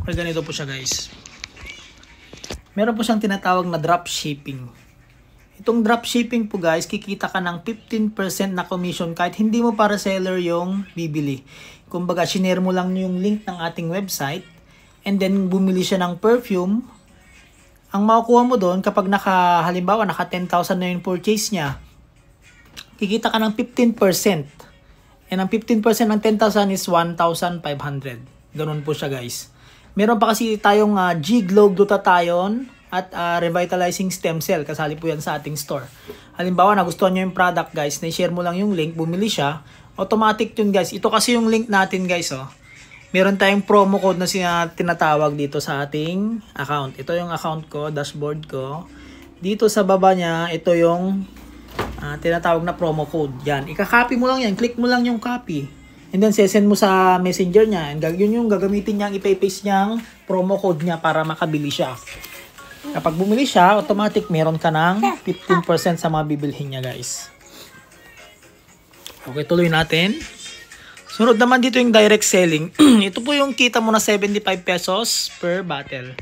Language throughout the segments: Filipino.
Okay, ganito po siya guys. Meron po siyang tinatawag na drop shipping. Itong drop shipping po guys, kikita ka ng 15% na commission kahit hindi mo para seller yung bibili. Kumbaga, shinare mo lang yung link ng ating website and then bumili siya ng perfume. Ang makukuha mo doon kapag halimbawa naka 10,000 na yung purchase niya, kikita ka ng 15%. And ang 15% ng 10,000 is 1,500. Ganun po siya guys. Meron pa kasi tayong G-Globe Glutathione at Revitalizing Stem Cell. Kasali po yan sa ating store. Halimbawa, nagustuhan nyo yung product guys, na-share mo lang yung link, bumili siya, automatic yun guys. Ito kasi yung link natin guys. Oh. Meron tayong promo code na tinatawag dito sa ating account. Ito yung account ko, dashboard ko. Dito sa baba niya, ito yung tinatawag na promo code. Yan, ika-copy mo lang yan. Click mo lang yung copy. And then, sesend mo sa messenger niya. And yun yung gagamitin niyang ipe-paste niyang promo code niya para makabili siya. Kapag bumili siya, automatic meron ka ng 15% sa mga bibilhin niya guys. Okay, tuloy natin. Sunod naman dito yung direct selling. Ito po yung kita mo na 75 pesos per bottle.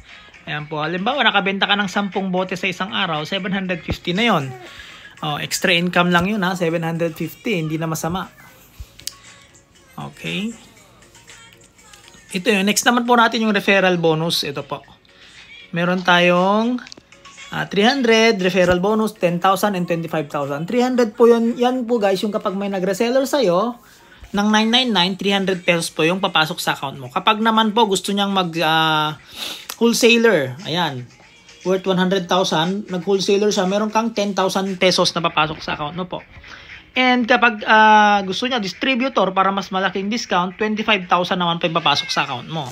Ayan po. Halimbawa, nakabenta ka ng 10 bote sa isang araw, 750 na yon. Oh, extra income lang yun ha, 750. Hindi na masama. Okay. Ito yun. Next naman po natin yung referral bonus. Ito po. Meron tayong 300 referral bonus, 10,000 and 25,000. 300 po yun. Yan po guys, yung kapag may nag-reseller sa'yo, ng 999, 300 pesos po yung papasok sa account mo. Kapag naman po gusto niyang wholesaler, ayan, worth 100,000, nag-wholesaler siya, meron kang 10,000 pesos na papasok sa account mo po. And kapag gusto niya distributor para mas malaking discount, 25,000 naman po yung papasok sa account mo.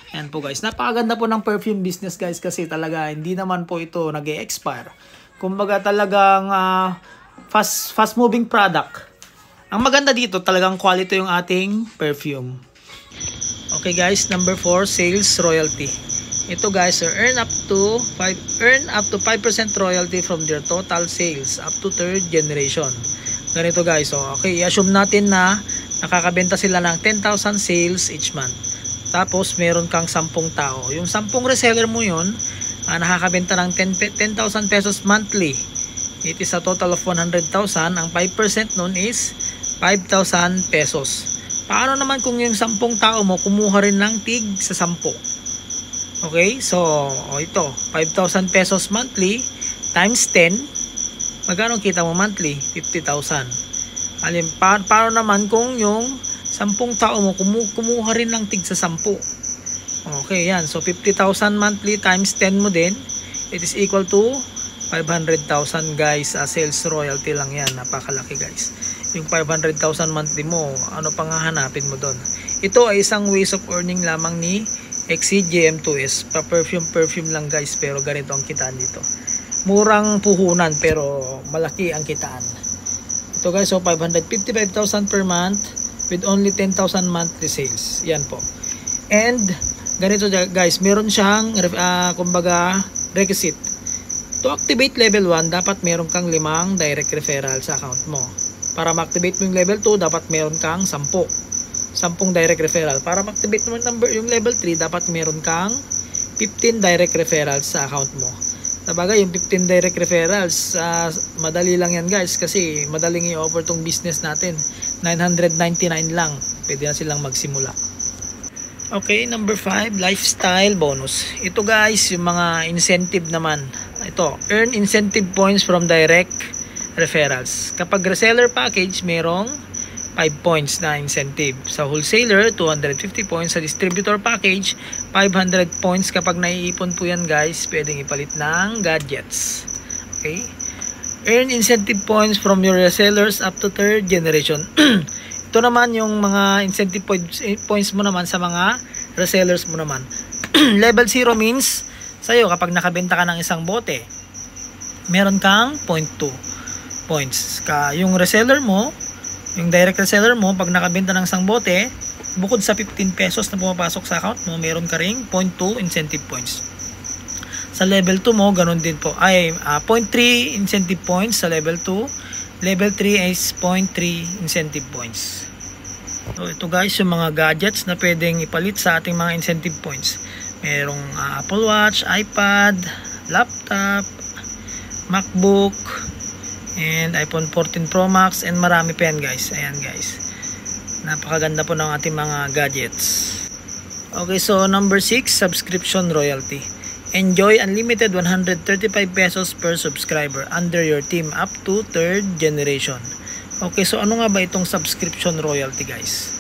Ayan po guys, napakaganda po ng perfume business guys kasi talaga hindi naman po ito nag-e-expire. Kumbaga talagang fast moving product. Ang maganda dito, talagang quality yung ating perfume. Okay guys, number 4, sales royalty. Ito guys, earn up to 5% royalty from their total sales up to third generation. Ganito guys, okay, i-assume natin na nakakabenta sila ng 10,000 sales each month. Tapos meron kang 10 tao. Yung 10 reseller mo yun, nakakabenta ng 10,000 pesos monthly. It is a total of 100,000. Ang 5% nun is 5,000 pesos. Paano naman kung yung 10 tao mo kumuha rin ng tig sa 10? Okay, so ito, 5,000 pesos monthly times 10. Magkano kita mo monthly? 50,000. Paano naman kung yung 10 tao mo kumuha rin ng tig sa 10? Okay, yan. So 50,000 monthly times 10 mo din, it is equal to 500,000 guys. Sales royalty lang yan. Napakalaki guys. Yung 500,000 monthly mo, ano pang hahanapin mo doon? Ito ay isang ways of earning lamang ni Exceed GM2S. Pa-perfume lang guys, pero ganito ang kitaan dito. Murang puhunan pero malaki ang kitaan. Ito guys, so 555,000 per month with only 10,000 monthly sales. Yan po. And ganito guys, meron siyang kumbaga requisite. To activate level 1, dapat meron kang 5 direct referral sa account mo. Para ma-activate mo yung level 2, dapat meron kang 10 direct referral. Para ma-activate mo yung level 3, dapat meron kang 15 direct referrals sa account mo. Sabagay, yung 15 direct referrals, madali lang yan guys kasi madaling i-offer tong business natin. 999 lang. Pwede na silang magsimula. Okay, number 5, lifestyle bonus. Ito guys, yung mga incentive naman. Ito, earn incentive points from direct referrals. Kapag reseller package, merong 5 points na incentive. Sa wholesaler, 250 points. Sa distributor package, 500 points. Kapag naiipon po yan guys, pwedeng ipalit ng gadgets. Okay? Earn incentive points from your resellers up to third generation. Ito naman yung mga incentive points mo naman sa mga resellers mo naman. Level 0 means sa'yo kapag nakabenta ka ng isang bote, meron kang 0.2 points. Yung reseller mo, yung direct reseller mo, pag nakabenta ng isang bote, bukod sa 15 pesos na pumapasok sa account mo, meron ka ring 0.2 incentive points. Sa level 2 mo, ganun din po. 0.3 incentive points sa level 2. Level 3 is 0.3 incentive points. So ito guys, yung mga gadgets na pwedeng ipalit sa ating mga incentive points. Merong Apple Watch, iPad, laptop, MacBook, and iPhone 14 Pro Max, and marami pa yan guys. Ayan guys, napakaganda po ng ating mga gadgets. Okay, so number 6, subscription royalty. Enjoy unlimited 135 pesos per subscriber under your team up to 3rd generation. Okay, so ano nga ba itong subscription royalty guys?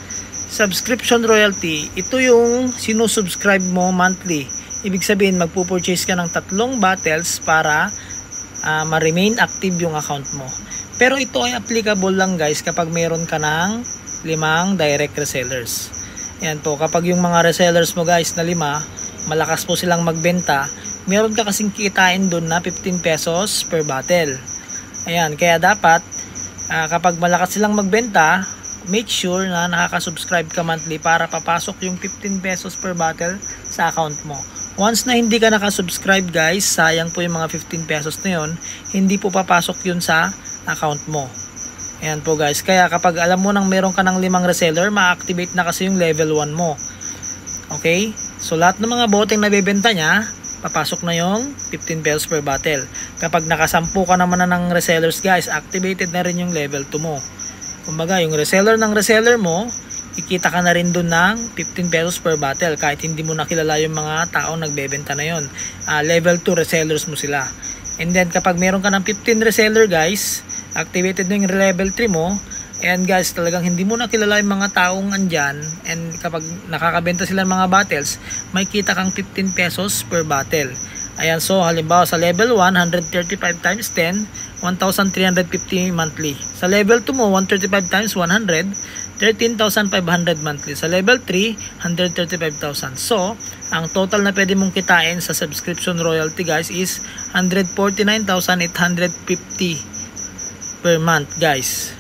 Subscription royalty, ito yung sinusubscribe mo monthly. Ibig sabihin, magpo-purchase ka ng 3 bottles para ma-remain active yung account mo. Pero ito ay applicable lang guys kapag meron ka ng 5 direct resellers. Yan po, kapag yung mga resellers mo guys na 5, malakas po silang magbenta, meron ka kasing kitain doon na 15 pesos per bottle. Ayan, kaya dapat kapag malakas silang magbenta, make sure na nakaka-subscribe ka monthly para papasok yung 15 pesos per bottle sa account mo. Once na hindi ka nakasubscribe guys, sayang po yung mga 15 pesos na yun, hindi po papasok yun sa account mo. Ayan po guys, kaya kapag alam mo nang meron ka ng 5 reseller, ma-activate na kasi yung level 1 mo. Okay? So lahat ng mga boteng nabebenta niya, papasok na yung 15 pesos per bottle. Kapag nakasampu ka naman na ng resellers guys, activated na rin yung level 2 mo. Kumbaga, yung reseller ng reseller mo, ikita ka na rin dun ng 15 pesos per bottle kahit hindi mo nakilala yung mga taong nagbebenta na yun. Level 2 resellers mo sila. And then kapag meron ka ng 15 reseller guys, activated na yung level 3 mo. And guys, talagang hindi mo nakilala yung mga taong andyan, and kapag nakakabenta sila ng mga bottles, may kita kang 15 pesos per bottle. Ayan, so halimbawa sa level 1, 135 times 10, 1,350 monthly. Sa level 2 mo, 135 times 100, 13,500 monthly. Sa level 3, 135,000. So, ang total na pwede mong kitain sa subscription royalty guys is 149,850 per month guys.